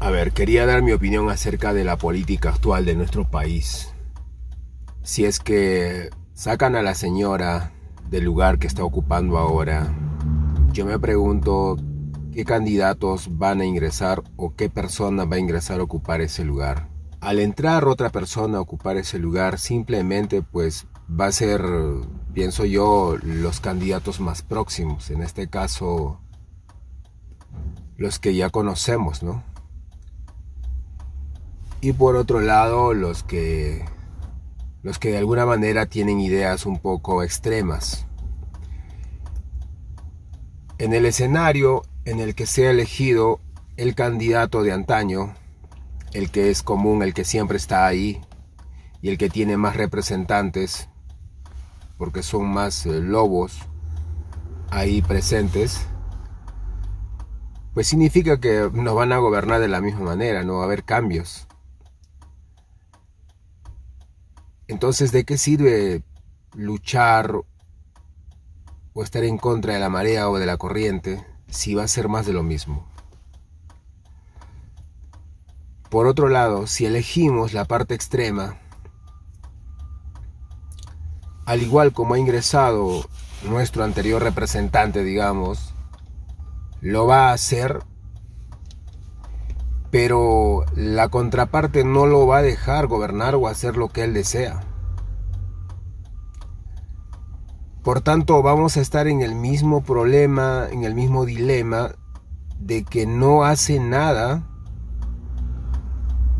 A ver, quería dar mi opinión acerca de la política actual de nuestro país. Si es que sacan a la señora del lugar que está ocupando ahora, yo me pregunto qué candidatos van a ingresar o qué persona va a ingresar a ocupar ese lugar. Al entrar otra persona a ocupar ese lugar, simplemente pues va a ser, pienso yo, los candidatos más próximos. En este caso, los que ya conocemos, ¿no? Y por otro lado, los que de alguna manera tienen ideas un poco extremas. En el escenario en el que sea elegido el candidato de antaño, el que es común, el que siempre está ahí y el que tiene más representantes, porque son más lobos ahí presentes, pues significa que nos van a gobernar de la misma manera, no va a haber cambios. Entonces, ¿de qué sirve luchar o estar en contra de la marea o de la corriente si va a ser más de lo mismo? Por otro lado, si elegimos la parte extrema, al igual como ha ingresado nuestro anterior representante, digamos, lo va a hacer, pero la contraparte no lo va a dejar gobernar o hacer lo que él desea. Por tanto, vamos a estar en el mismo problema, en el mismo dilema de que no hace nada,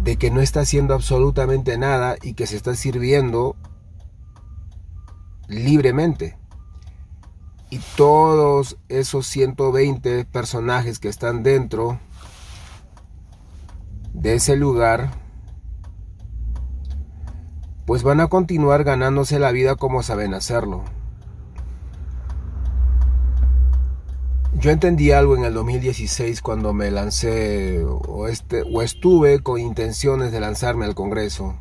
de que no está haciendo absolutamente nada y que se está sirviendo libremente. Y todos esos 120 personajes que están dentro de ese lugar, pues van a continuar ganándose la vida como saben hacerlo. Yo entendí algo en el 2016 cuando me lancé o estuve con intenciones de lanzarme al Congreso.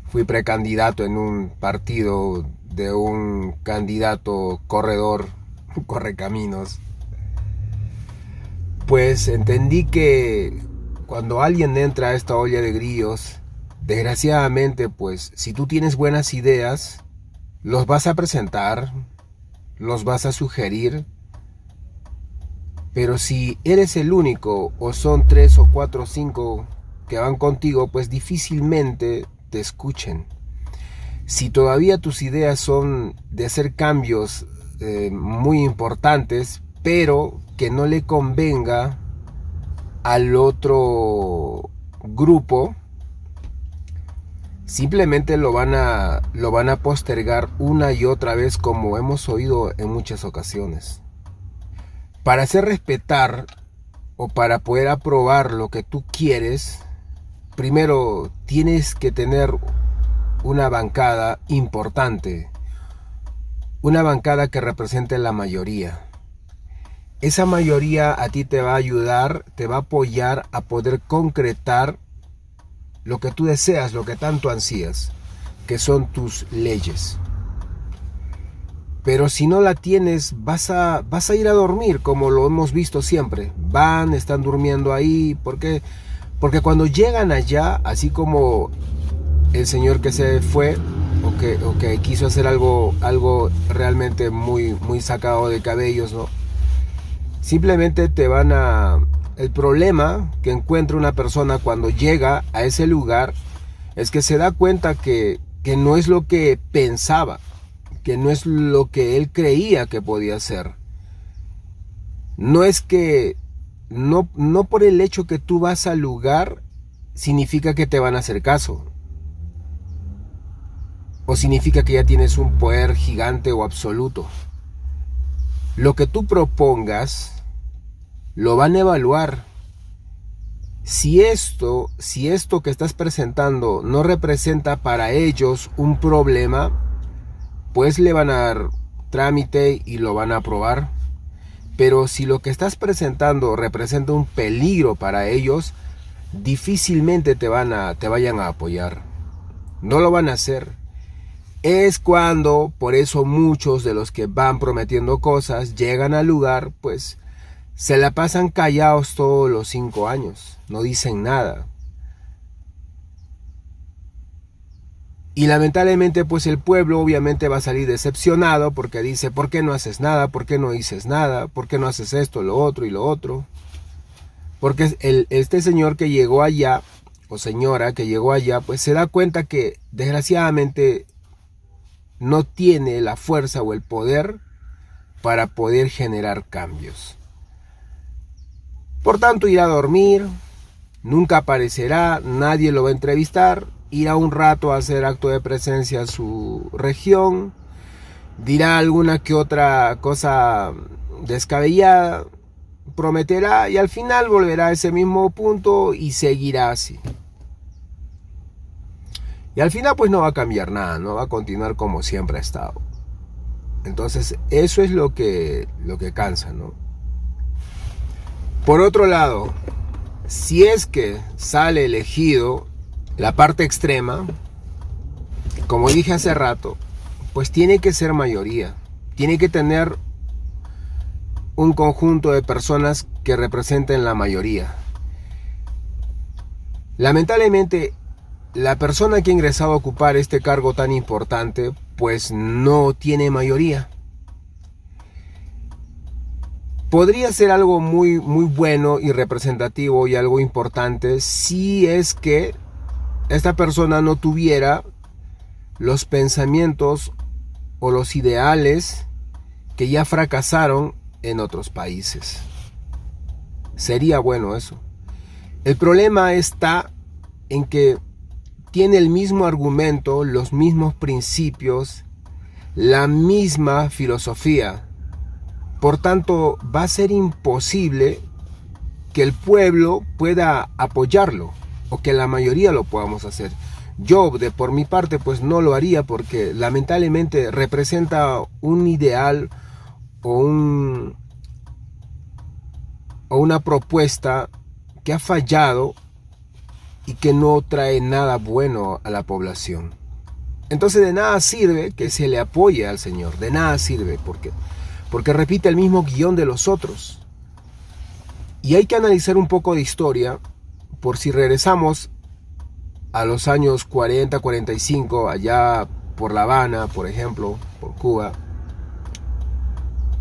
Fui precandidato en un partido de un candidato corredor, correcaminos. Pues entendí que cuando alguien entra a esta olla de grillos, desgraciadamente, pues si tú tienes buenas ideas, los vas a presentar, los vas a sugerir, pero si eres el único o son 3 o 4 o 5 que van contigo, pues difícilmente te escuchen. Si todavía tus ideas son de hacer cambios muy importantes, pero que no le convenga al otro grupo, simplemente lo van a postergar una y otra vez, como hemos oído en muchas ocasiones. Para hacer respetar o para poder aprobar lo que tú quieres, primero tienes que tener una bancada importante, una bancada que represente la mayoría. Esa mayoría a ti te va a ayudar, te va a apoyar a poder concretar lo que tú deseas, lo que tanto ansías, que son tus leyes. Pero si no la tienes, vas a ir a dormir, como lo hemos visto siempre. Están durmiendo ahí, porque cuando llegan allá, así como el señor que se fue o que quiso hacer algo realmente muy sacado de cabellos, ¿no? Simplemente el problema que encuentra una persona cuando llega a ese lugar es que se da cuenta que no es lo que pensaba, que no es lo que él creía que podía ser. No es que, no por el hecho que tú vas al lugar significa que te van a hacer caso. O significa que ya tienes un poder gigante o absoluto. Lo que tú propongas, lo van a evaluar. Si esto que estás presentando no representa para ellos un problema, pues le van a dar trámite y lo van a aprobar. Pero si lo que estás presentando representa un peligro para ellos, difícilmente te vayan a apoyar. No lo van a hacer. Es cuando, por eso muchos de los que van prometiendo cosas llegan al lugar, pues se la pasan callados todos los 5 años, no dicen nada. Y lamentablemente pues el pueblo obviamente va a salir decepcionado porque dice, ¿por qué no haces nada? ¿Por qué no dices nada? ¿Por qué no haces esto, lo otro y lo otro? Porque este señor que llegó allá, o señora que llegó allá, pues se da cuenta que desgraciadamente no tiene la fuerza o el poder para poder generar cambios. Por tanto, irá a dormir, nunca aparecerá, nadie lo va a entrevistar, irá un rato a hacer acto de presencia a su región, dirá alguna que otra cosa descabellada, prometerá y al final volverá a ese mismo punto y seguirá así. Y al final pues no va a cambiar nada, no va a continuar como siempre ha estado. Entonces eso es lo que cansa, ¿no? Por otro lado, si es que sale elegido la parte extrema, como dije hace rato, pues tiene que ser mayoría. Tiene que tener un conjunto de personas que representen la mayoría. Lamentablemente, la persona que ha ingresado a ocupar este cargo tan importante, pues no tiene mayoría. Podría ser algo muy bueno y representativo y algo importante si es que esta persona no tuviera los pensamientos o los ideales que ya fracasaron en otros países. Sería bueno eso. El problema está en que tiene el mismo argumento, los mismos principios, la misma filosofía. Por tanto, va a ser imposible que el pueblo pueda apoyarlo o que la mayoría lo podamos hacer. Yo, por mi parte, pues no lo haría porque lamentablemente representa un ideal o una propuesta que ha fallado y que no trae nada bueno a la población. Entonces de nada sirve que se le apoye al Señor, de nada sirve porque repite el mismo guión de los otros. Y hay que analizar un poco de historia por si regresamos a los años 40, 45, allá por La Habana, por ejemplo, por Cuba.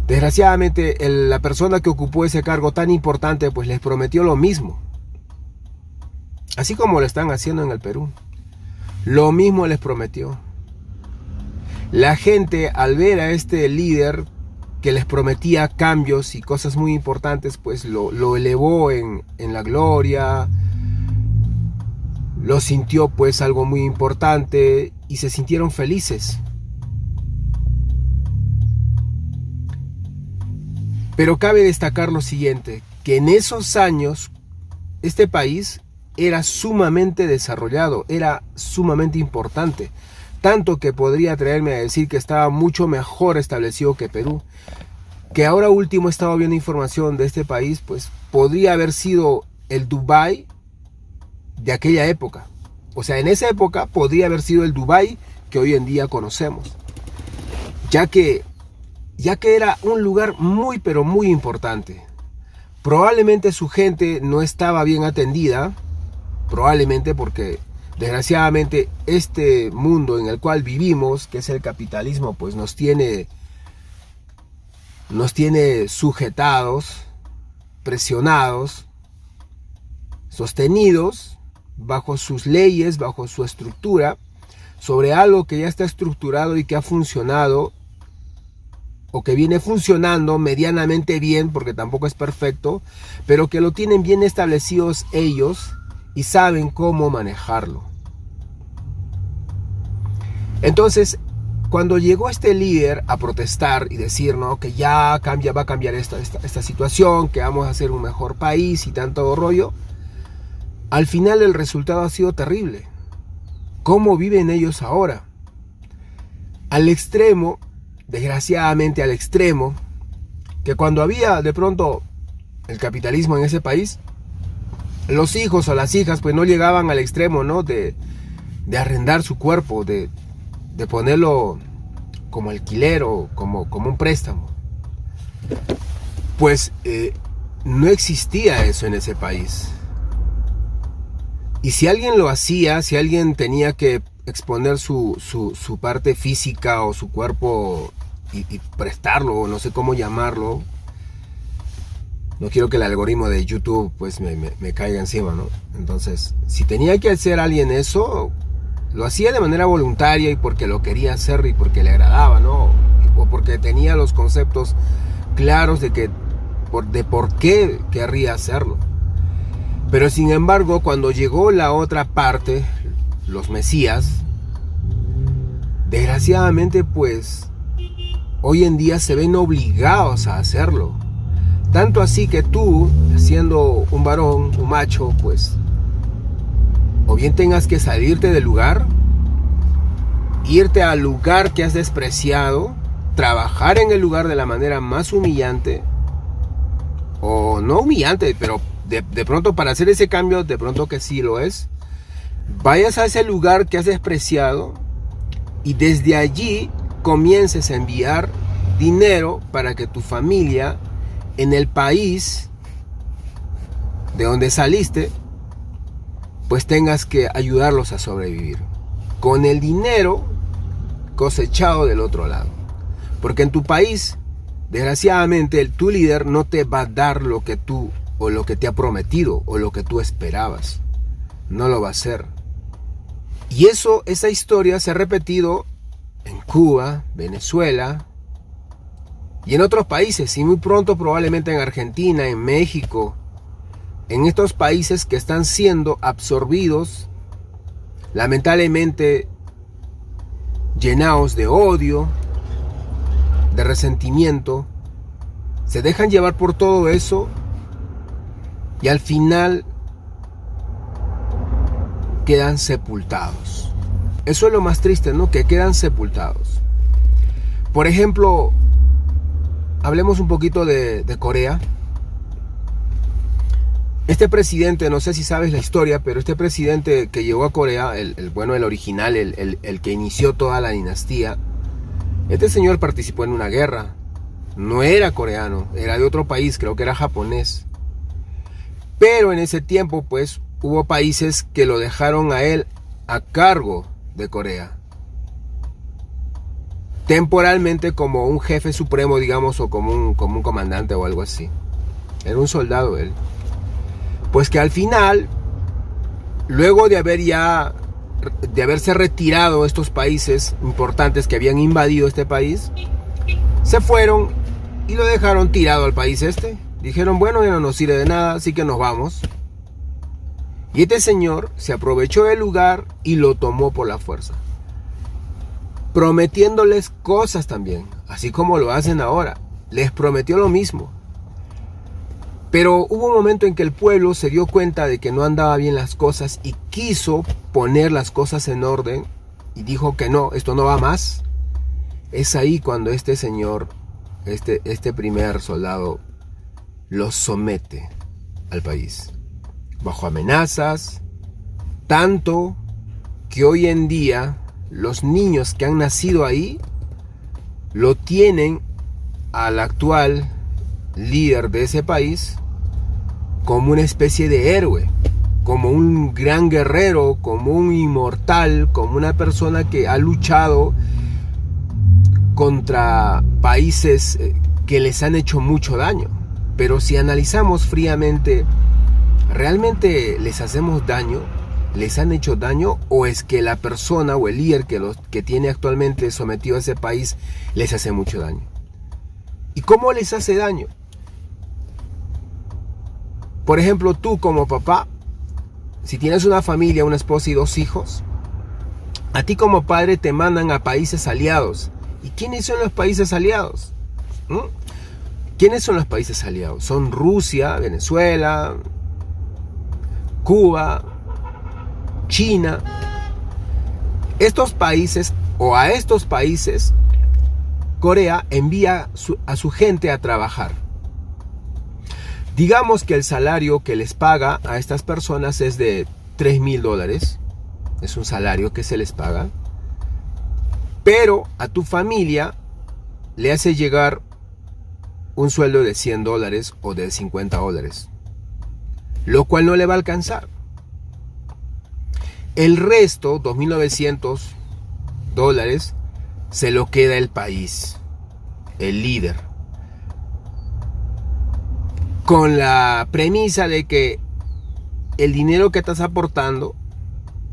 Desgraciadamente, la persona que ocupó ese cargo tan importante, pues les prometió lo mismo. Así como lo están haciendo en el Perú. Lo mismo les prometió. La gente, al ver a este líder que les prometía cambios y cosas muy importantes, pues lo elevó en la gloria, lo sintió pues algo muy importante y se sintieron felices. Pero cabe destacar lo siguiente, que en esos años este país era sumamente desarrollado, era sumamente importante, tanto que podría atreverme a decir que estaba mucho mejor establecido que Perú, que ahora último he estado viendo información de este país, pues podría haber sido el Dubái de aquella época. O sea, en esa época podría haber sido el Dubái que hoy en día conocemos, ya que era un lugar muy pero muy importante. Probablemente su gente no estaba bien atendida, probablemente porque desgraciadamente este mundo en el cual vivimos, que es el capitalismo, pues nos tiene sujetados, presionados, sostenidos bajo sus leyes, bajo su estructura, sobre algo que ya está estructurado y que ha funcionado o que viene funcionando medianamente bien, porque tampoco es perfecto, pero que lo tienen bien establecidos ellos y saben cómo manejarlo. Entonces, cuando llegó este líder a protestar y decir, ¿no?, que ya va a cambiar esta situación, que vamos a hacer un mejor país y tanto rollo, al final el resultado ha sido terrible. ¿Cómo viven ellos ahora? Al extremo, desgraciadamente al extremo, que cuando había de pronto el capitalismo en ese país, los hijos o las hijas pues no llegaban al extremo, ¿no?, de arrendar su cuerpo, de ponerlo como alquiler o como un préstamo. Pues no existía eso en ese país. Y si alguien lo hacía, si alguien tenía que exponer su parte física o su cuerpo y prestarlo, o no sé cómo llamarlo, no quiero que el algoritmo de YouTube pues me caiga encima, ¿no? Entonces, si tenía que hacer alguien eso, lo hacía de manera voluntaria y porque lo quería hacer y porque le agradaba, ¿no? O porque tenía los conceptos claros de por qué querría hacerlo. Pero sin embargo, cuando llegó la otra parte, los Mesías, desgraciadamente pues hoy en día se ven obligados a hacerlo. Tanto así que tú, siendo un varón, un macho, pues o bien tengas que salirte del lugar, irte al lugar que has despreciado, trabajar en el lugar de la manera más humillante, o no humillante, pero de pronto para hacer ese cambio, de pronto que sí lo es, vayas a ese lugar que has despreciado y desde allí comiences a enviar dinero para que tu familia en el país de donde saliste, pues tengas que ayudarlos a sobrevivir con el dinero cosechado del otro lado. Porque en tu país, desgraciadamente, tu líder no te va a dar lo que tú o lo que te ha prometido o lo que tú esperabas. No lo va a hacer. Y esa historia se ha repetido en Cuba, Venezuela y en otros países, y muy pronto probablemente en Argentina, en México, en estos países que están siendo absorbidos, lamentablemente llenados de odio, de resentimiento, se dejan llevar por todo eso y al final quedan sepultados. Eso es lo más triste, ¿no? Que quedan sepultados. Por ejemplo, hablemos un poquito de Corea. Este presidente, no sé si sabes la historia, pero este presidente que llegó a Corea, el original, el que inició toda la dinastía, este señor participó en una guerra. No era coreano, era de otro país, creo que era japonés. Pero en ese tiempo, pues, hubo países que lo dejaron a él a cargo de Corea. Temporalmente como un jefe supremo, digamos, o como un comandante o algo así. Era un soldado él. Pues que al final, luego de haberse retirado estos países importantes que habían invadido este país, se fueron y lo dejaron tirado al país este. Dijeron, bueno, ya no nos sirve de nada, así que nos vamos. Y este señor se aprovechó del lugar y lo tomó por la fuerza, prometiéndoles cosas también, así como lo hacen ahora. Les prometió lo mismo. Pero hubo un momento en que el pueblo se dio cuenta de que no andaba bien las cosas y quiso poner las cosas en orden y dijo que no, esto no va más. Es ahí cuando este señor, este primer soldado, los somete al país bajo amenazas, tanto que hoy en día los niños que han nacido ahí lo tienen al actual líder de ese país como una especie de héroe, como un gran guerrero, como un inmortal, como una persona que ha luchado contra países que les han hecho mucho daño. Pero si analizamos fríamente, ¿realmente les hacemos daño? ¿Les han hecho daño? ¿O es que la persona o el líder que tiene actualmente sometido a ese país les hace mucho daño? ¿Y cómo les hace daño? Por ejemplo, tú como papá, si tienes una familia, una esposa y 2 hijos, a ti como padre te mandan a países aliados. ¿Y quiénes son los países aliados? ¿Quiénes son los países aliados? Son Rusia, Venezuela, Cuba, China. Estos países, o a estos países, Corea envía a su gente a trabajar. Digamos que el salario que les paga a estas personas es de $3,000. Es un salario que se les paga. Pero a tu familia le hace llegar un sueldo de $100 o de $50, lo cual no le va a alcanzar. El resto, $2.900, se lo queda el país, el líder, con la premisa de que el dinero que estás aportando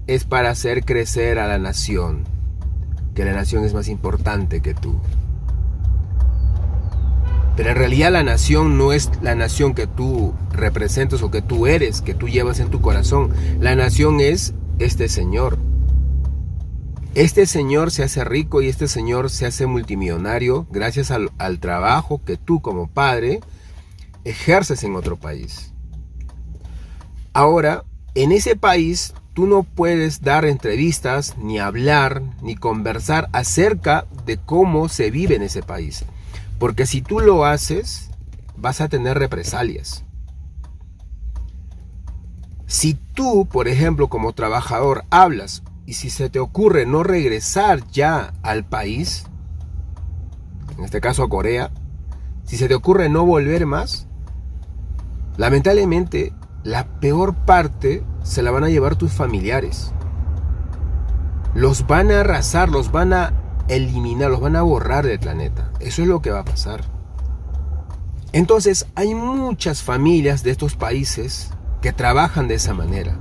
es para hacer crecer a la nación, que la nación es más importante que tú. Pero en realidad la nación no es la nación que tú representas o que tú eres, que tú llevas en tu corazón. La nación es este señor. Este señor se hace rico y este señor se hace multimillonario gracias al trabajo que tú como padre ejerces en otro país. Ahora, en ese país tú no puedes dar entrevistas, ni hablar, ni conversar acerca de cómo se vive en ese país. Porque si tú lo haces, vas a tener represalias. Si tú, por ejemplo, como trabajador hablas y si se te ocurre no regresar ya al país, en este caso a Corea, si se te ocurre no volver más, lamentablemente la peor parte se la van a llevar tus familiares. Los van a arrasar, los van a eliminar, los van a borrar del planeta. Eso es lo que va a pasar. Entonces hay muchas familias de estos países que trabajan de esa manera.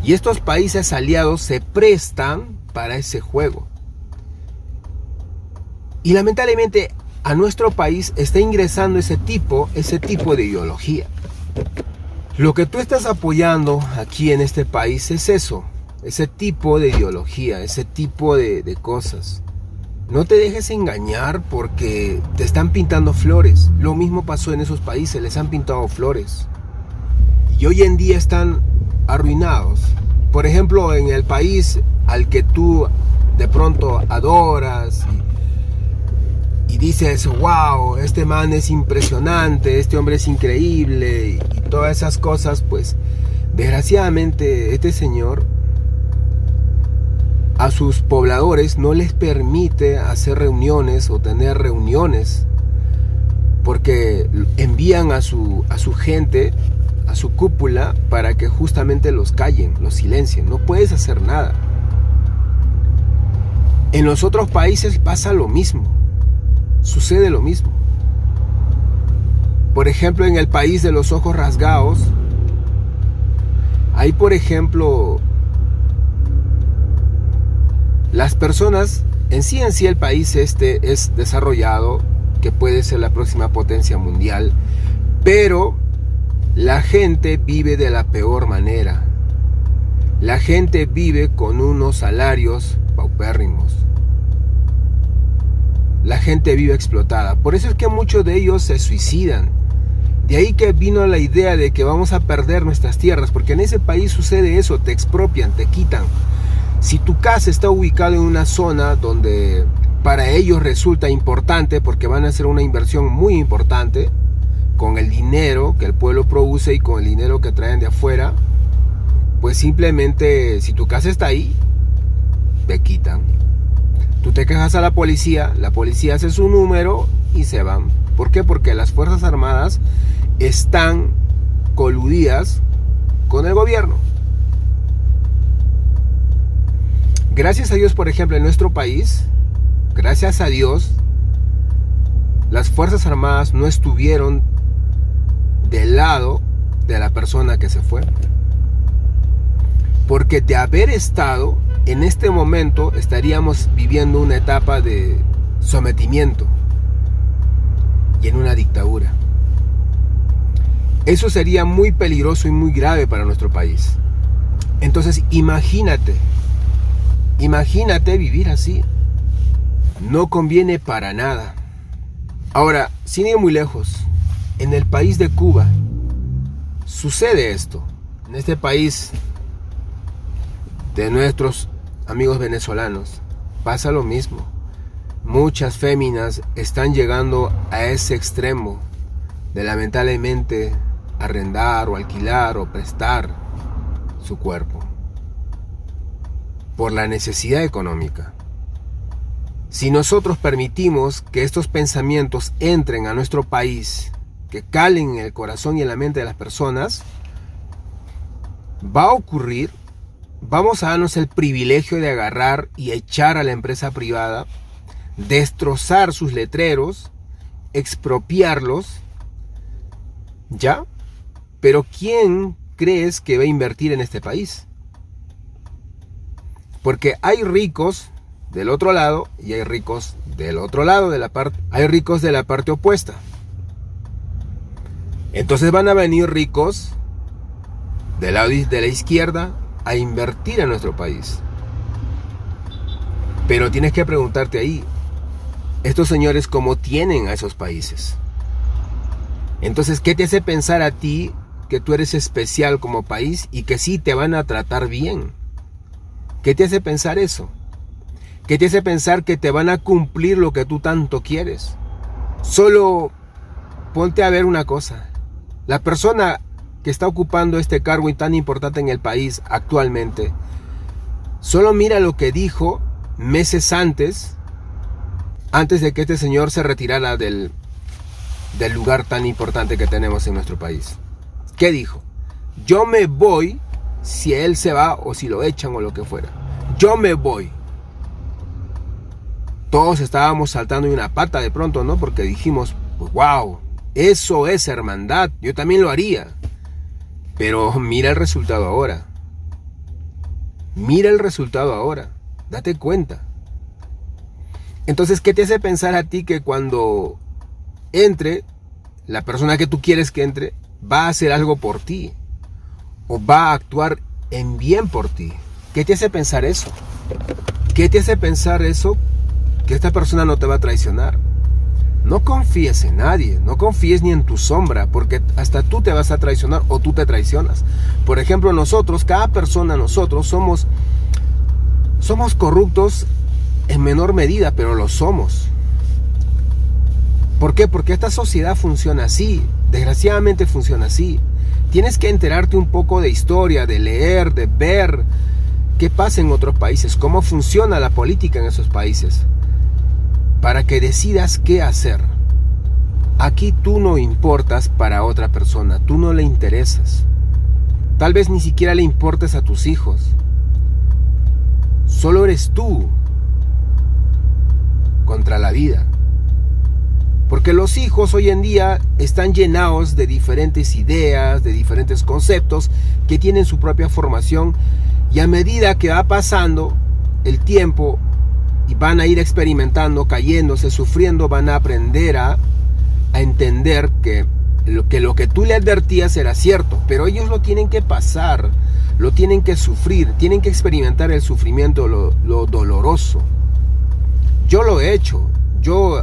Y estos países aliados se prestan para ese juego. Y lamentablemente a nuestro país está ingresando ese tipo de ideología. Lo que tú estás apoyando aquí en este país es eso, ese tipo de ideología, ese tipo de cosas. No te dejes engañar porque te están pintando flores. Lo mismo pasó en esos países, les han pintado flores. Y hoy en día están arruinados. Por ejemplo, en el país al que tú de pronto adoras y dices, wow, este man es impresionante, este hombre es increíble y todas esas cosas, pues desgraciadamente este señor a sus pobladores no les permite hacer reuniones o tener reuniones porque envían a su gente, a su cúpula, para que justamente los callen, los silencien. No puedes hacer nada. En los otros países pasa lo mismo, sucede lo mismo. Por ejemplo, en el país de los ojos rasgados, hay, por ejemplo, las personas, en sí el país este es desarrollado, que puede ser la próxima potencia mundial, pero la gente vive de la peor manera. La gente vive con unos salarios paupérrimos. La gente vive explotada. Por eso es que muchos de ellos se suicidan. De ahí que vino la idea de que vamos a perder nuestras tierras, porque en ese país sucede eso, te expropian, te quitan. Si tu casa está ubicada en una zona donde para ellos resulta importante, porque van a hacer una inversión muy importante, con el dinero que el pueblo produce y con el dinero que traen de afuera, pues simplemente si tu casa está ahí, te quitan. Tú te quejas a la policía hace su número y se van. ¿Por qué? Porque las Fuerzas Armadas están coludidas con el gobierno. Gracias a Dios, por ejemplo, en nuestro país, gracias a Dios, las Fuerzas Armadas no estuvieron del lado de la persona que se fue. Porque de haber estado, en este momento estaríamos viviendo una etapa de sometimiento y en una dictadura. Eso sería muy peligroso y muy grave para nuestro país. Entonces imagínate vivir así. No conviene para nada. Ahora, sin ir muy lejos, en el país de Cuba sucede esto. En este país de nuestros amigos venezolanos pasa lo mismo. Muchas féminas están llegando a ese extremo de lamentablemente arrendar o alquilar o prestar su cuerpo por la necesidad económica. Si nosotros permitimos que estos pensamientos entren a nuestro país, que calen en el corazón y en la mente de las personas, va a ocurrir, vamos a darnos el privilegio de agarrar y echar a la empresa privada, destrozar sus letreros, expropiarlos, ¿ya? Pero ¿quién crees que va a invertir en este país? Porque hay ricos del otro lado y hay ricos del otro lado, hay ricos de la parte opuesta. Entonces van a venir ricos del lado de la izquierda a invertir en nuestro país. Pero tienes que preguntarte ahí, estos señores cómo tienen a esos países. Entonces, ¿qué te hace pensar a ti que tú eres especial como país y que sí te van a tratar bien? ¿Qué te hace pensar eso? ¿Qué te hace pensar que te van a cumplir lo que tú tanto quieres? Solo ponte a ver una cosa. La persona que está ocupando este cargo tan importante en el país actualmente, solo mira lo que dijo meses antes de que este señor se retirara del lugar tan importante que tenemos en nuestro país. ¿Qué dijo? Yo me voy si él se va o si lo echan o lo que fuera. Yo me voy. Todos estábamos saltando de una pata de pronto, ¿no? Porque dijimos, pues, wow, eso es hermandad, yo también lo haría. Pero mira el resultado ahora. Mira el resultado ahora. Date cuenta. Entonces, ¿qué te hace pensar a ti que cuando entre, la persona que tú quieres que entre, va a hacer algo por ti? O va a actuar en bien por ti. ¿Qué te hace pensar eso? ¿Qué te hace pensar eso? Que esta persona no te va a traicionar. No confíes en nadie, no confíes ni en tu sombra, porque hasta tú te vas a traicionar o tú te traicionas. Por ejemplo, nosotros, cada persona, nosotros somos corruptos en menor medida, pero lo somos. ¿Por qué? Porque esta sociedad funciona así, desgraciadamente funciona así. Tienes que enterarte un poco de historia, de leer, de ver qué pasa en otros países, cómo funciona la política en esos países, para que decidas qué hacer. Aquí tú no importas para otra persona, tú no le interesas. Tal vez ni siquiera le importes a tus hijos. Solo eres tú contra la vida. Porque los hijos hoy en día están llenados de diferentes ideas, de diferentes conceptos que tienen su propia formación, y a medida que va pasando el tiempo y van a ir experimentando, cayéndose, sufriendo, van a aprender a entender que lo que tú le advertías era cierto, pero ellos lo tienen que pasar, lo tienen que sufrir, tienen que experimentar el sufrimiento, lo doloroso. Yo lo he hecho, yo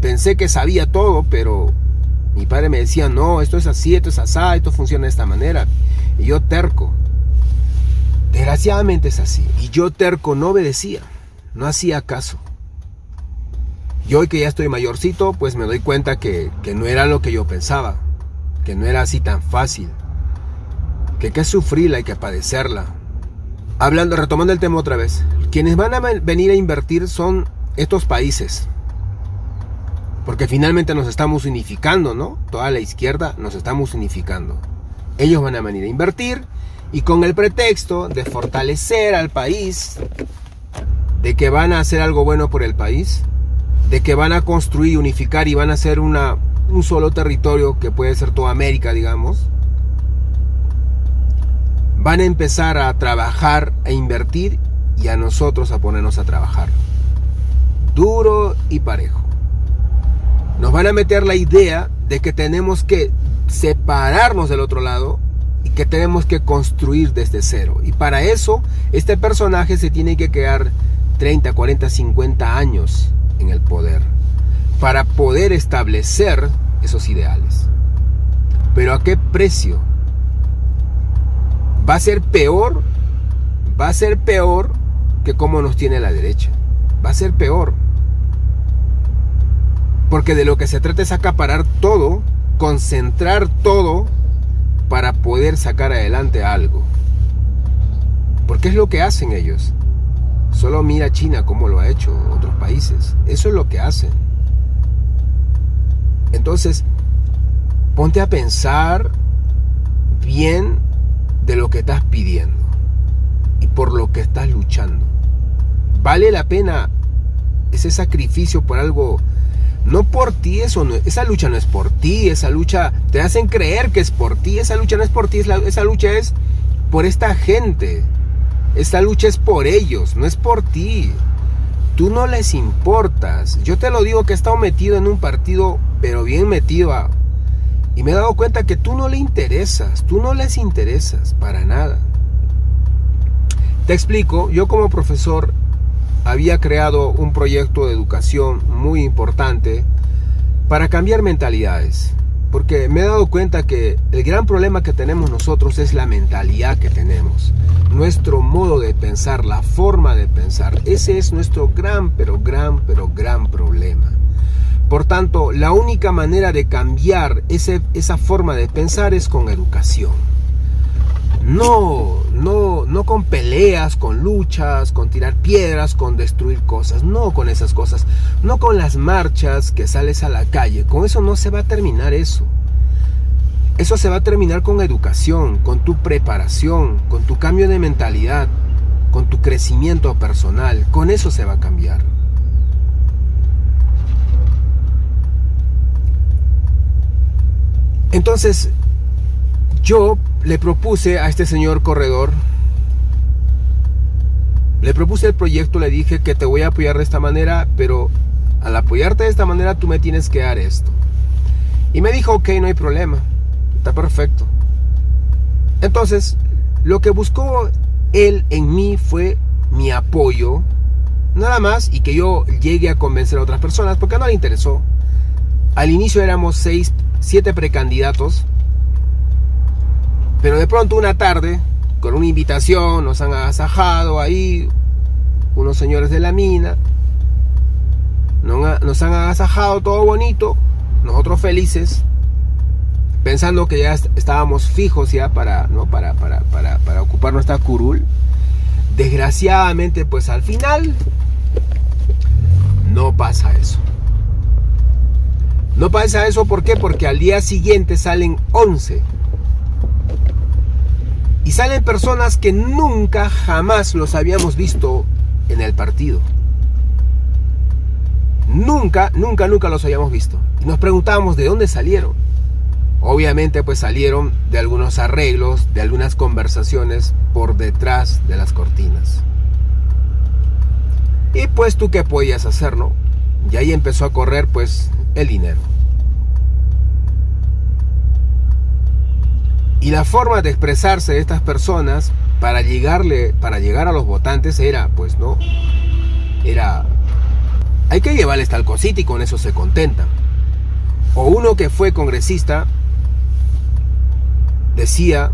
pensé que sabía todo, pero mi padre me decía, no, esto es así, esto es asá, esto funciona de esta manera, y yo terco. Desgraciadamente es así, y yo terco no obedecía. No hacía caso. Y hoy que ya estoy mayorcito, pues me doy cuenta que no era lo que yo pensaba, que no era así tan fácil, que hay que sufrirla, hay que padecerla. Retomando el tema otra vez, quienes van a venir a invertir son estos países, porque finalmente nos estamos unificando, ¿no? Toda la izquierda nos estamos unificando. Ellos van a venir a invertir y con el pretexto de fortalecer al país, de que van a hacer algo bueno por el país, de que van a construir, unificar y van a hacer un solo territorio que puede ser toda América, digamos, van a empezar a trabajar, a invertir y a nosotros a ponernos a trabajar. Duro y parejo. Nos van a meter la idea de que tenemos que separarnos del otro lado y que tenemos que construir desde cero. Y para eso, este personaje se tiene que quedar 30, 40, 50 años en el poder para poder establecer esos ideales. Pero ¿a qué precio? Va a ser peor que como nos tiene la derecha. Va a ser peor. Porque de lo que se trata es acaparar todo, concentrar todo para poder sacar adelante algo. Porque es lo que hacen ellos. Solo mira China cómo lo ha hecho, otros países. Eso es lo que hacen. Entonces, ponte a pensar bien de lo que estás pidiendo y por lo que estás luchando. ¿Vale la pena ese sacrificio por algo? No por ti, esa lucha no es por ti, esa lucha te hacen creer que es por ti, esa lucha no es por ti, esa lucha es por esta gente, esta lucha es por ellos, no es por ti. Tú no les importas. Yo te lo digo que he estado metido en un partido, pero bien metido, y me he dado cuenta que tú no le interesas, tú no les interesas para nada. Te explico, yo como profesor había creado un proyecto de educación muy importante para cambiar mentalidades, porque me he dado cuenta que el gran problema que tenemos nosotros es la mentalidad que tenemos, nuestro modo de pensar, la forma de pensar. Ese es nuestro gran problema. Por tanto, la única manera de cambiar esa forma de pensar es con educación. No con peleas, con luchas, con tirar piedras, con destruir cosas. No con esas cosas. No con las marchas que sales a la calle. Con eso no se va a terminar eso. Eso se va a terminar con educación, con tu preparación, con tu cambio de mentalidad, con tu crecimiento personal. Con eso se va a cambiar. Entonces, yo le propuse a este señor corredor, le propuse el proyecto, le dije que te voy a apoyar de esta manera, pero al apoyarte de esta manera tú me tienes que dar esto. Y me dijo, ok, no hay problema, está perfecto. Entonces, lo que buscó él en mí fue mi apoyo, nada más, y que yo llegue a convencer a otras personas, porque no le interesó. Al inicio éramos 7 precandidatos, pero de pronto una tarde, con una invitación, nos han agasajado ahí unos señores de la mina, nos han agasajado, todo bonito, nosotros felices, pensando que ya estábamos fijos ya para ocupar nuestra curul. Desgraciadamente, pues al final no pasa eso. No pasa eso, ¿por qué? Porque al día siguiente salen 11. Y salen personas que nunca, jamás los habíamos visto en el partido. Nunca los habíamos visto. Y nos preguntábamos de dónde salieron. Obviamente pues salieron de algunos arreglos, de algunas conversaciones por detrás de las cortinas. Y pues tú qué podías hacer, ¿no? Y ahí empezó a correr pues el dinero. Y la forma de expresarse de estas personas para llegar a los votantes era, pues no, era, hay que llevarles tal cosita y con eso se contentan. O uno que fue congresista decía,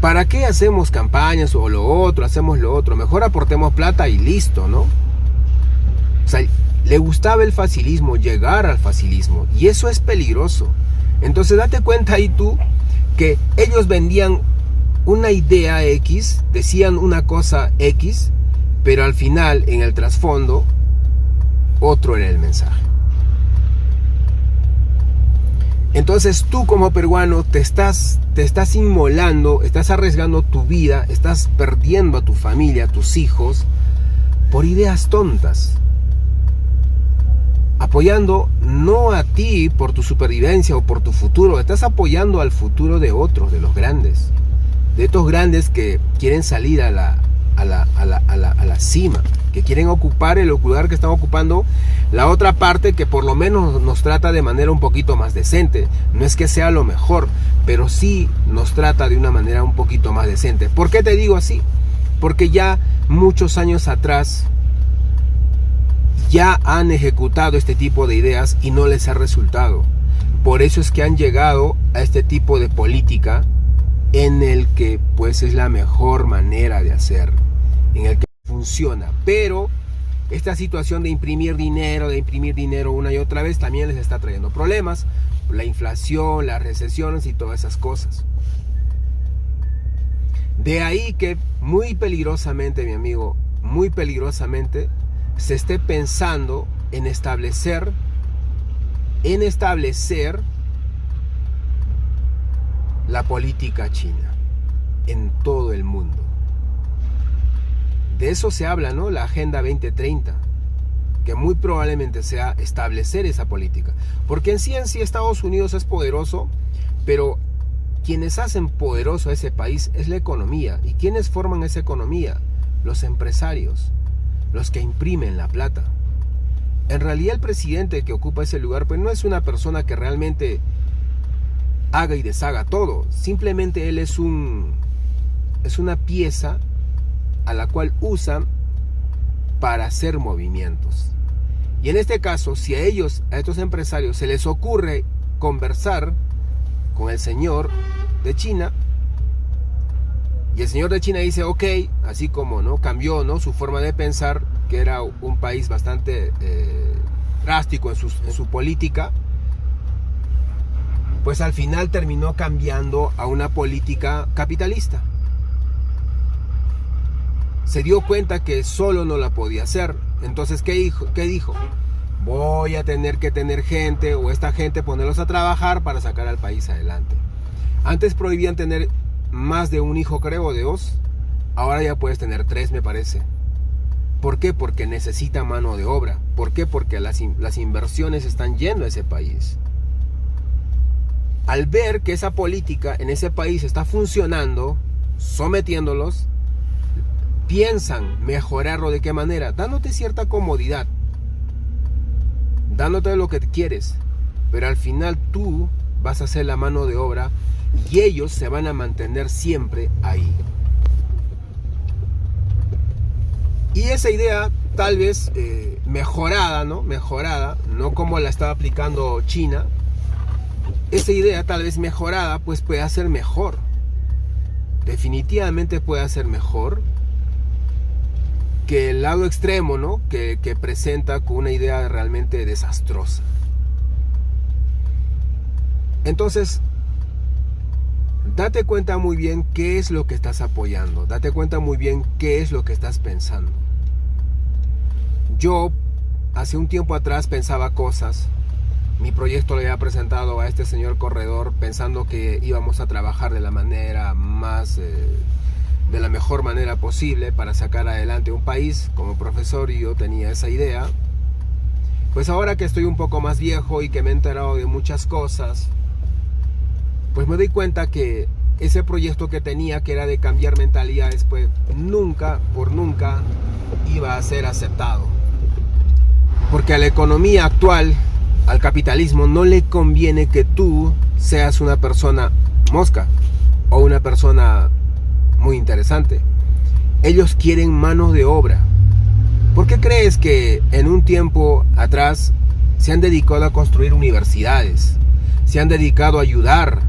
¿para qué hacemos campañas o lo otro, hacemos lo otro? Mejor aportemos plata y listo, ¿no? O sea, le gustaba el facilismo, llegar al facilismo, y eso es peligroso. Entonces date cuenta ahí tú que ellos vendían una idea X, decían una cosa X, pero al final, en el trasfondo, otro era el mensaje. Entonces tú como peruano te estás inmolando, estás arriesgando tu vida, estás perdiendo a tu familia, a tus hijos, por ideas tontas. Apoyando no a ti por tu supervivencia o por tu futuro, estás apoyando al futuro de otros, de los grandes, de estos grandes que quieren salir a la cima, que quieren ocupar el lugar que están ocupando la otra parte, que por lo menos nos trata de manera un poquito más decente. No es que sea lo mejor, pero sí nos trata de una manera un poquito más decente. ¿Por qué te digo así? Porque ya muchos años atrás ya han ejecutado este tipo de ideas y no les ha resultado. Por eso es que han llegado a este tipo de política en el que pues es la mejor manera de hacer, en el que funciona. Pero esta situación de imprimir dinero una y otra vez también les está trayendo problemas, la inflación, las recesiones y todas esas cosas. De ahí que muy peligrosamente, mi amigo, muy peligrosamente, se esté pensando en establecer la política china en todo el mundo. De eso se habla, ¿no? La Agenda 2030, que muy probablemente sea establecer esa política. Porque en sí Estados Unidos es poderoso, pero quienes hacen poderoso a ese país es la economía. ¿Y quiénes forman esa economía? Los empresarios, los que imprimen la plata. En realidad el presidente que ocupa ese lugar pues no es una persona que realmente haga y deshaga todo. Simplemente él es una pieza a la cual usan para hacer movimientos. Y en este caso, si a estos empresarios, se les ocurre conversar con el señor de China, y el señor de China dice ok, así como no cambió, ¿no?, su forma de pensar, que era un país bastante drástico en su política, pues al final terminó cambiando a una política capitalista. Se dio cuenta que solo no la podía hacer. Entonces, ¿qué dijo? Voy a tener que tener gente, o esta gente ponerlos a trabajar para sacar al país adelante. Antes prohibían tener más de un hijo, creo, de 2. Ahora ya puedes tener 3, me parece. ¿Por qué? Porque necesita mano de obra. ¿Por qué? Porque las inversiones están yendo a ese país. Al ver que esa política en ese país está funcionando, sometiéndolos, piensan mejorarlo. ¿De qué manera? Dándote cierta comodidad, dándote lo que quieres, pero al final tú vas a hacer la mano de obra y ellos se van a mantener siempre ahí. Y esa idea tal vez mejorada, no como la estaba aplicando China, esa idea tal vez mejorada pues puede hacer mejor. Definitivamente puede hacer mejor que el lado extremo, ¿no?, que presenta con una idea realmente desastrosa. Entonces, date cuenta muy bien qué es lo que estás apoyando. Date cuenta muy bien qué es lo que estás pensando. Yo, hace un tiempo atrás, pensaba cosas. Mi proyecto le había presentado a este señor corredor pensando que íbamos a trabajar de la manera más... de la mejor manera posible para sacar adelante un país. Como profesor yo tenía esa idea. Pues ahora que estoy un poco más viejo y que me he enterado de muchas cosas, pues me doy cuenta que ese proyecto que tenía, que era de cambiar mentalidades, pues nunca iba a ser aceptado. Porque a la economía actual, al capitalismo, no le conviene que tú seas una persona mosca o una persona muy interesante. Ellos quieren mano de obra. ¿Por qué crees que en un tiempo atrás se han dedicado a construir universidades? Se han dedicado a ayudar.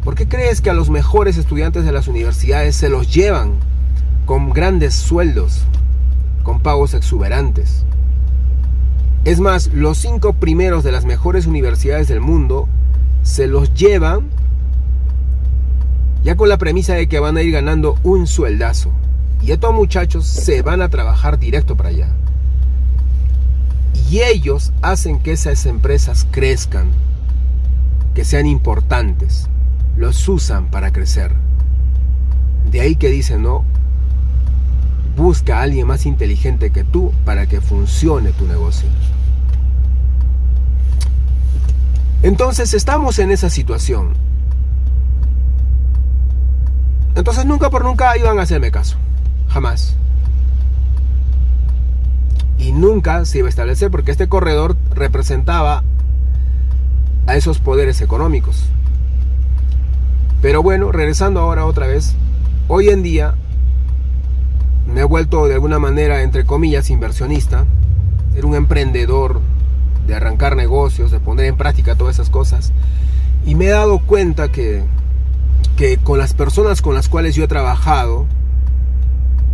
¿Por qué crees que a los mejores estudiantes de las universidades se los llevan con grandes sueldos, con pagos exuberantes? Es más, los 5 primeros de las mejores universidades del mundo se los llevan ya con la premisa de que van a ir ganando un sueldazo. Y estos muchachos se van a trabajar directo para allá. Y ellos hacen que esas empresas crezcan, que sean importantes. Los usan para crecer. De ahí que dicen, no, busca a alguien más inteligente que tú para que funcione tu negocio. Entonces estamos en esa situación. Entonces nunca por nunca iban a hacerme caso. Jamás. Y nunca se iba a establecer, porque este corredor representaba a esos poderes económicos. Pero bueno, regresando ahora otra vez, hoy en día me he vuelto de alguna manera, entre comillas, inversionista. Era un emprendedor de arrancar negocios, de poner en práctica todas esas cosas. Y me he dado cuenta que con las personas con las cuales yo he trabajado,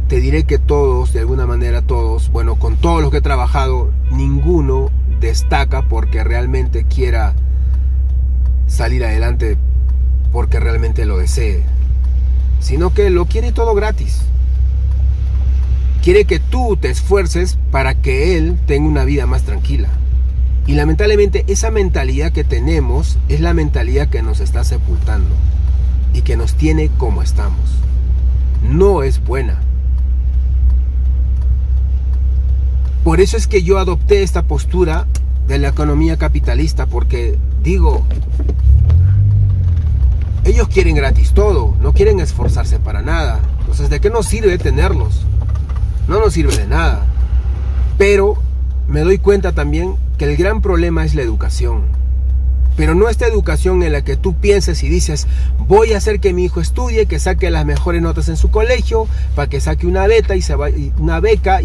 te diré que todos, de alguna manera todos, bueno, con todos los que he trabajado, ninguno destaca porque realmente quiera salir adelante, porque realmente lo desee, sino que lo quiere todo gratis. quiere que tú te esfuerces para que él tenga una vida más tranquila. Y lamentablemente esa mentalidad que tenemos es la mentalidad que nos está sepultando y que nos tiene como estamos. No es buena. Por eso es que yo adopté esta postura de la economía capitalista, porque digo, ellos quieren gratis todo, no quieren esforzarse para nada. Entonces, ¿de qué nos sirve tenerlos? No nos sirve de nada. Pero me doy cuenta también que el gran problema es la educación. Pero no esta educación en la que tú pienses y dices, voy a hacer que mi hijo estudie, que saque las mejores notas en su colegio, para que saque una beca y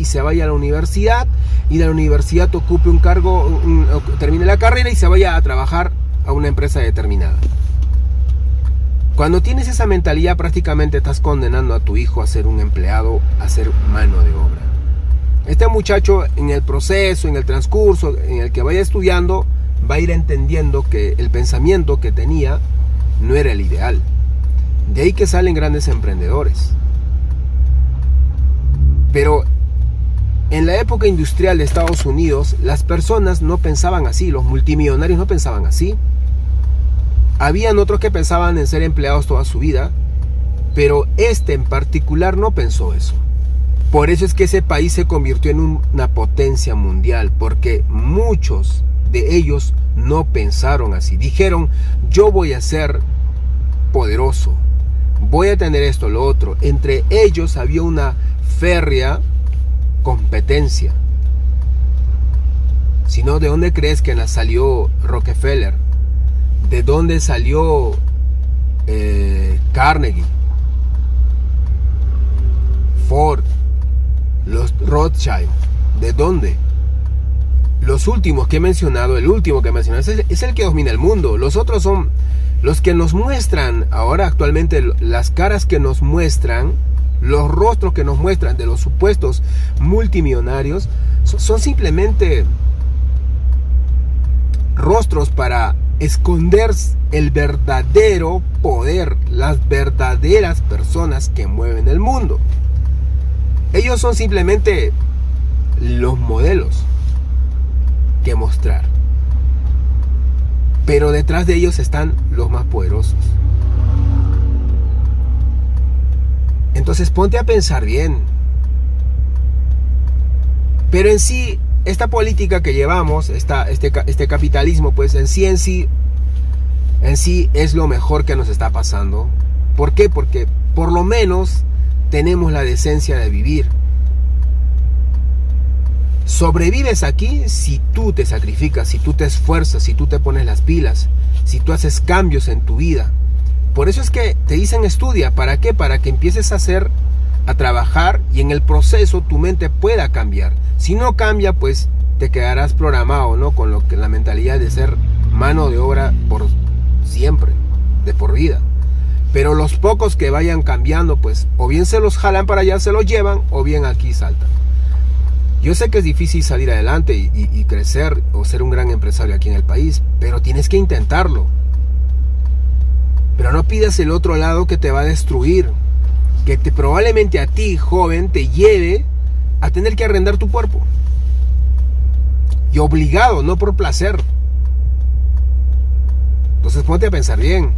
se vaya a la universidad, y de la universidad ocupe un cargo, termine la carrera y se vaya a trabajar a una empresa determinada. Cuando tienes esa mentalidad, prácticamente estás condenando a tu hijo a ser un empleado, a ser mano de obra. Este muchacho, en el proceso, en el transcurso, en el que vaya estudiando, va a ir entendiendo que el pensamiento que tenía no era el ideal. De ahí que salen grandes emprendedores. Pero en la época industrial de Estados Unidos, las personas no pensaban así, los multimillonarios no pensaban así. Habían otros que pensaban en ser empleados toda su vida, pero este en particular no pensó eso. Por eso es que ese país se convirtió en una potencia mundial, porque muchos de ellos no pensaron así. Dijeron, yo voy a ser poderoso, voy a tener esto, lo otro. Entre ellos había una férrea competencia. Si no, ¿de dónde crees que salió Rockefeller? ¿De dónde salió Carnegie? Ford, los Rothschild? ¿De dónde? Los últimos que he mencionado, el último que he mencionado es el que domina el mundo. Los otros son los que nos muestran ahora actualmente, las caras que nos muestran, los rostros que nos muestran de los supuestos multimillonarios, son simplemente rostros para esconder el verdadero poder, las verdaderas personas que mueven el mundo. Ellos son simplemente los modelos que mostrar, pero detrás de ellos están los más poderosos. Entonces ponte a pensar bien. Pero en sí, esta política que llevamos, este capitalismo, pues en sí es lo mejor que nos está pasando. ¿Por qué? Porque por lo menos tenemos la decencia de vivir. Sobrevives aquí si tú te sacrificas, si tú te esfuerzas, si tú te pones las pilas, si tú haces cambios en tu vida. Por eso es que te dicen estudia. ¿Para qué? Para que empieces a trabajar y en el proceso tu mente pueda cambiar. Si no cambia, pues te quedarás programado, ¿no? Con la mentalidad de ser mano de obra por siempre, de por vida. Pero los pocos que vayan cambiando, pues o bien se los jalan para allá, se los llevan, o bien aquí saltan. Yo sé que es difícil salir adelante y crecer o ser un gran empresario aquí en el país, pero tienes que intentarlo. Pero no pidas el otro lado que te va a destruir, que probablemente a ti, joven, te lleve a tener que arrendar tu cuerpo. Y obligado, no por placer. Entonces ponte a pensar bien.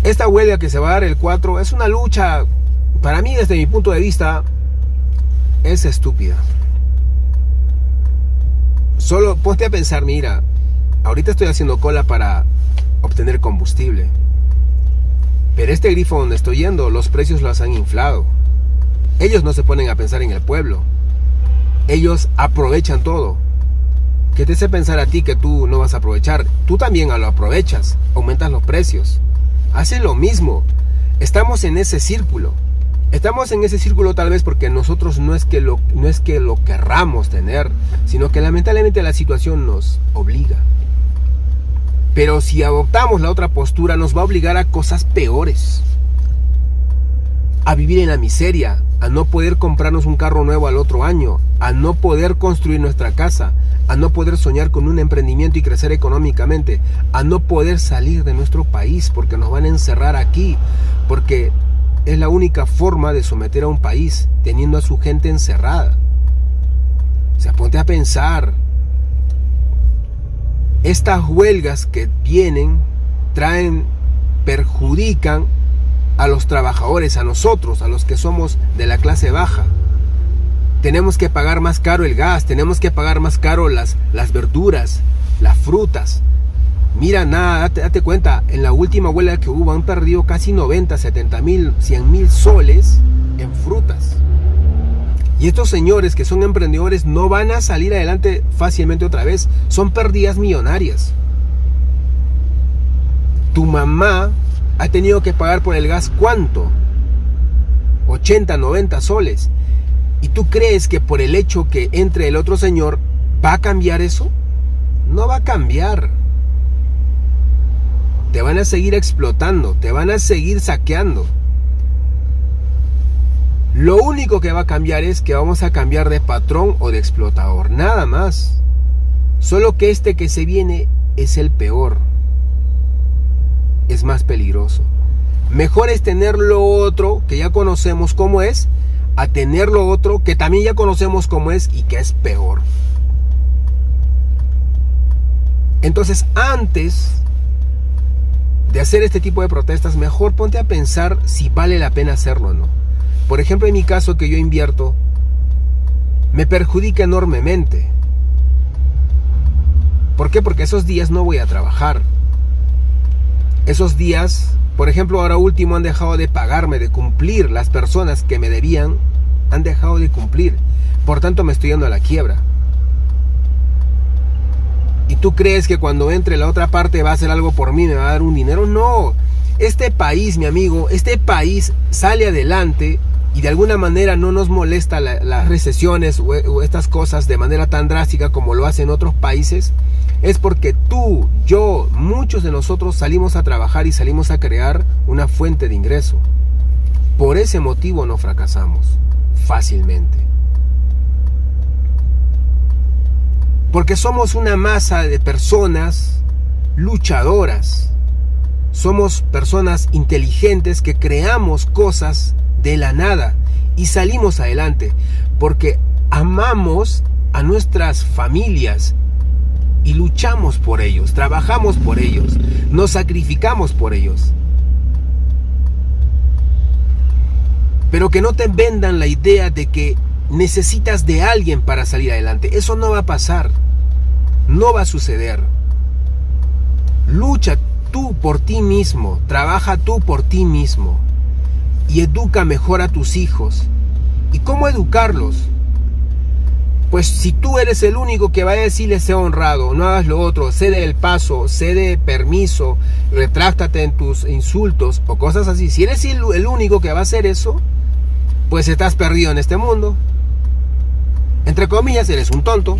Esta huelga que se va a dar el 4 es una lucha, para mí desde mi punto de vista, es estúpida. Solo ponte a pensar, mira, ahorita estoy haciendo cola para obtener combustible, pero este grifo donde estoy yendo, los precios los han inflado. Ellos no se ponen a pensar en el pueblo. Ellos aprovechan todo. ¿Qué te hace pensar a ti que tú no vas a aprovechar? Tú también lo aprovechas, aumentas los precios. Haces lo mismo. Estamos en ese círculo. Estamos en ese círculo tal vez porque nosotros no es que lo querramos tener, sino que lamentablemente la situación nos obliga. Pero si adoptamos la otra postura, nos va a obligar a cosas peores. A vivir en la miseria, a no poder comprarnos un carro nuevo al otro año, a no poder construir nuestra casa, a no poder soñar con un emprendimiento y crecer económicamente, a no poder salir de nuestro país porque nos van a encerrar aquí, porque es la única forma de someter a un país, teniendo a su gente encerrada. O sea, ponte a pensar. Estas huelgas que vienen perjudican a los trabajadores, a nosotros, a los que somos de la clase baja. Tenemos que pagar más caro el gas, tenemos que pagar más caro las verduras, las frutas. Mira, date cuenta, en la última huelga que hubo han perdido casi 90, 70 mil, 100 mil soles en frutas. Y estos señores que son emprendedores no van a salir adelante fácilmente otra vez. Son pérdidas millonarias. Tu mamá ha tenido que pagar por el gas, ¿cuánto? 80, 90 soles. ¿Y tú crees que por el hecho que entre el otro señor va a cambiar eso? No va a cambiar. Te van a seguir explotando, te van a seguir saqueando. Lo único que va a cambiar es que vamos a cambiar de patrón o de explotador, nada más. Solo que este que se viene es el peor. Es más peligroso. Mejor es tener lo otro, que ya conocemos cómo es, a tener lo otro, que también ya conocemos cómo es y que es peor. Entonces, antes de hacer este tipo de protestas, mejor ponte a pensar si vale la pena hacerlo o no. Por ejemplo, en mi caso, que yo invierto, me perjudica enormemente. ¿Por qué? Porque esos días no voy a trabajar. Esos días, por ejemplo, ahora último han dejado de pagarme, de cumplir. Las personas que me debían han dejado de cumplir. Por tanto, me estoy yendo a la quiebra. ¿Y tú crees que cuando entre la otra parte va a hacer algo por mí, me va a dar un dinero? No. Este país, mi amigo, este país sale adelante y de alguna manera no nos molesta las recesiones o estas cosas de manera tan drástica como lo hacen otros países. Es porque tú, yo, muchos de nosotros salimos a trabajar y salimos a crear una fuente de ingreso. Por ese motivo no fracasamos fácilmente. Porque somos una masa de personas luchadoras. Somos personas inteligentes que creamos cosas de la nada y salimos adelante porque amamos a nuestras familias y luchamos por ellos, trabajamos por ellos, nos sacrificamos por ellos. Pero que no te vendan la idea de que necesitas de alguien para salir adelante. Eso no va a pasar, no va a suceder. Lucha tú por ti mismo, trabaja tú por ti mismo y educa mejor a tus hijos. ¿Y cómo educarlos? Pues si tú eres el único que va a decirle sea honrado, no hagas lo otro, cede el paso, cede permiso, retráctate en tus insultos o cosas así. Si eres el único que va a hacer eso, pues estás perdido en este mundo. Entre comillas, eres un tonto.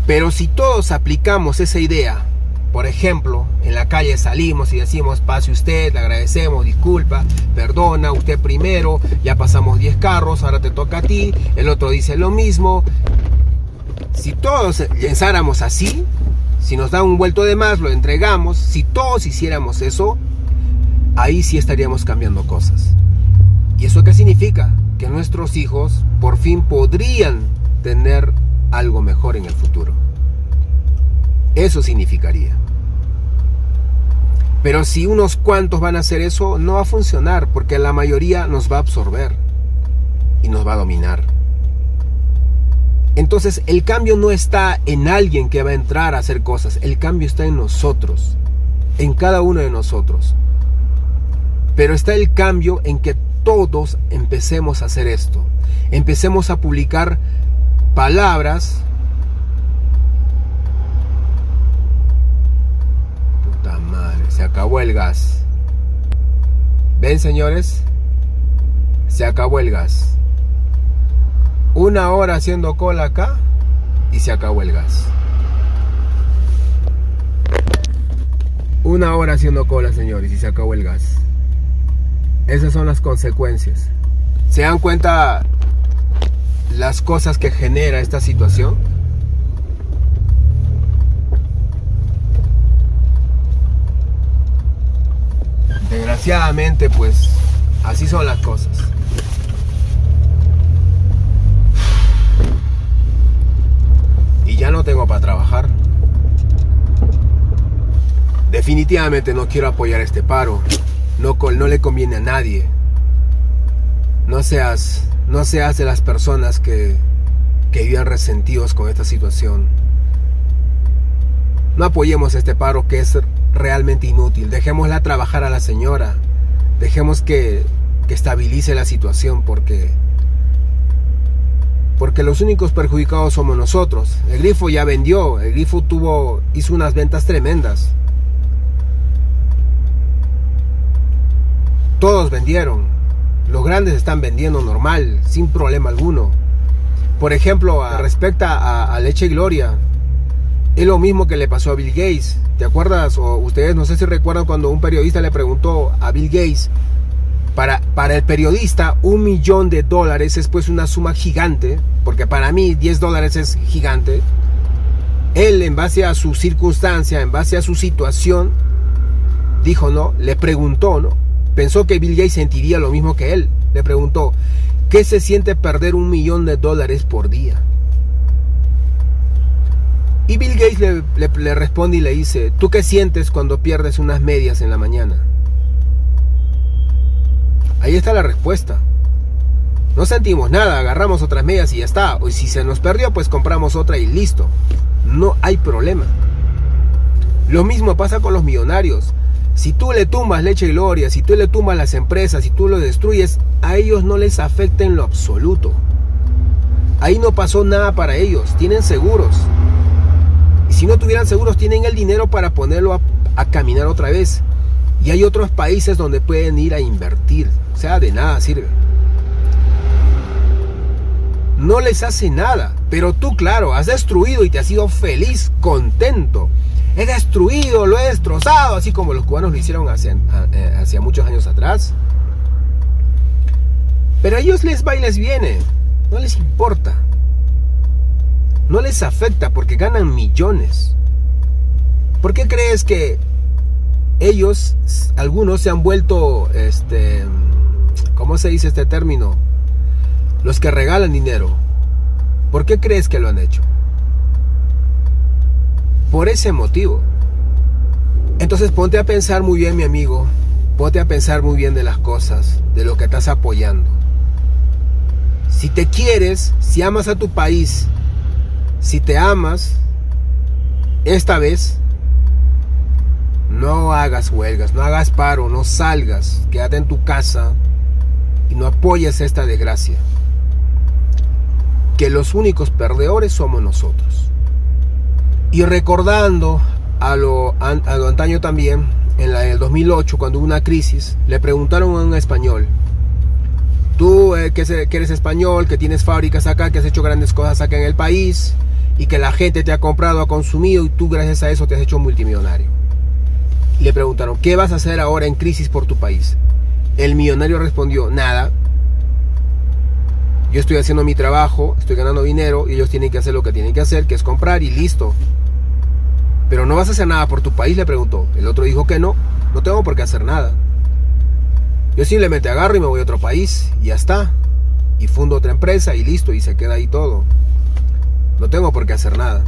Pero si todos aplicamos esa idea, por ejemplo, en la calle salimos y decimos, pase usted, le agradecemos, disculpa, perdona, usted primero, ya pasamos 10 carros, ahora te toca a ti, el otro dice lo mismo. Si todos pensáramos así, si nos da un vuelto de más, lo entregamos, si todos hiciéramos eso, ahí sí estaríamos cambiando cosas. ¿Y eso qué significa? Que nuestros hijos por fin podrían tener algo mejor en el futuro. Eso significaría. Pero si unos cuantos van a hacer eso, no va a funcionar, porque la mayoría nos va a absorber y nos va a dominar. Entonces el cambio no está en alguien que va a entrar a hacer cosas, el cambio está en nosotros, en cada uno de nosotros. Pero está el cambio en que todos empecemos a hacer esto, empecemos a publicar palabras. Puta madre, se acabó el gas. ¿Ven, señores? Se acabó el gas. 1 hora haciendo cola acá y se acabó el gas. 1 hora haciendo cola, señores, y se acabó el gas. Esas son las consecuencias. ¿Se dan cuenta las cosas que genera esta situación? Desgraciadamente, pues Así son las cosas. Y ya no tengo para trabajar. Definitivamente no quiero apoyar este paro. No le conviene a nadie. No seas de las personas que vivan resentidos con esta situación. No apoyemos este paro que es realmente inútil. Dejémosla trabajar a la señora. Dejemos que estabilice la situación porque los únicos perjudicados somos nosotros. El Grifo ya vendió. El Grifo hizo unas ventas tremendas. Todos vendieron. Los grandes están vendiendo normal, sin problema alguno. Por ejemplo, respecto a Leche y Gloria, es lo mismo que le pasó a Bill Gates. ¿Te acuerdas? O ustedes no sé si recuerdan cuando un periodista le preguntó a Bill Gates. Para el periodista, $1 millón es pues una suma gigante. Porque para mí $10 es gigante. Él, en base a su circunstancia, en base a su situación, dijo, ¿no? Le preguntó, ¿no? Pensó que Bill Gates sentiría lo mismo que él. Le preguntó, ¿qué se siente perder $1 millón por día? Y Bill Gates le responde y le dice, ¿tú qué sientes cuando pierdes unas medias en la mañana? Ahí está la respuesta. No sentimos nada, agarramos otras medias y ya está. O si se nos perdió, pues compramos otra y listo. No hay problema. Lo mismo pasa con los millonarios. Si tú le tumbas Leche y Gloria, si tú le tumbas las empresas, si tú lo destruyes, a ellos no les afecta en lo absoluto. Ahí no pasó nada para ellos, tienen seguros. Y si no tuvieran seguros, tienen el dinero para ponerlo a caminar otra vez. Y hay otros países donde pueden ir a invertir. O sea, de nada sirve. No les hace nada. Pero tú, claro, has destruido y te has ido feliz, contento. He destruido, lo he destrozado, así como los cubanos lo hicieron hacia muchos años atrás. Pero a ellos les va y les viene. No les importa. No les afecta porque ganan millones. ¿Por qué crees que ellos, algunos se han vuelto, ¿cómo se dice este término? Los que regalan dinero. ¿Por qué crees que lo han hecho? Por ese motivo. Entonces ponte a pensar muy bien, mi amigo. Ponte a pensar muy bien de las cosas, de lo que estás apoyando. Si te quieres, si amas a tu país, si te amas, esta vez no hagas huelgas, no hagas paro, no salgas, quédate en tu casa y no apoyes esta desgracia. Que los únicos perdedores somos nosotros. Y recordando a lo antaño también, en el 2008, cuando hubo una crisis, le preguntaron a un español, tú que eres español, que tienes fábricas acá, que has hecho grandes cosas acá en el país, y que la gente te ha comprado, ha consumido, y tú gracias a eso te has hecho multimillonario. Y le preguntaron, ¿qué vas a hacer ahora en crisis por tu país? El millonario respondió, nada. Yo estoy haciendo mi trabajo, estoy ganando dinero, y ellos tienen que hacer lo que tienen que hacer, que es comprar y listo. ¿Pero no vas a hacer nada por tu país?, le preguntó. El otro dijo que no tengo por qué hacer nada. Yo simplemente agarro y me voy a otro país y ya está. Y fundo otra empresa y listo, y se queda ahí todo. No tengo por qué hacer nada.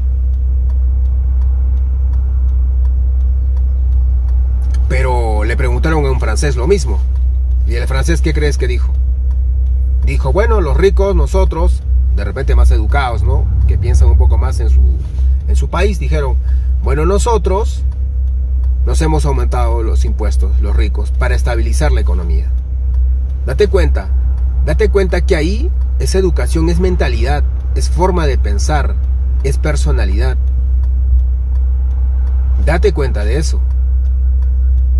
Pero le preguntaron a un francés lo mismo. ¿Y el francés qué crees que dijo? Dijo, bueno, los ricos, nosotros, de repente más educados, ¿no? Que piensan un poco más en su país, dijeron, bueno, nosotros nos hemos aumentado los impuestos, los ricos, para estabilizar la economía. Date cuenta que ahí esa educación es mentalidad, es forma de pensar, es personalidad. Date cuenta de eso.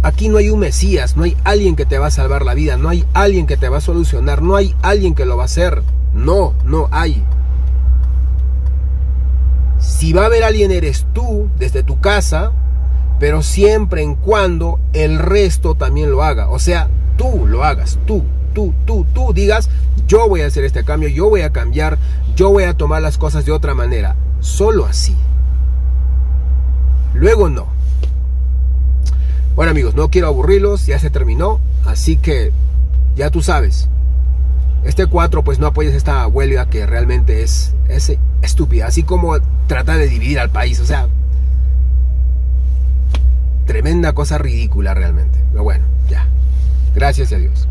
Aquí no hay un Mesías, no hay alguien que te va a salvar la vida, no hay alguien que te va a solucionar, no hay alguien que lo va a hacer. No hay. Si va a haber alguien, eres tú, desde tu casa, pero siempre en cuando el resto también lo haga. O sea, tú lo hagas, tú digas, yo voy a hacer este cambio, yo voy a cambiar, yo voy a tomar las cosas de otra manera. Solo así. Luego no. Bueno, amigos, no quiero aburrirlos, ya se terminó, así que ya tú sabes. Este 4, pues no apoyes esta huelga que realmente es estúpida. Así como trata de dividir al país. O sea, tremenda cosa ridícula realmente. Pero bueno, ya. Gracias y adiós.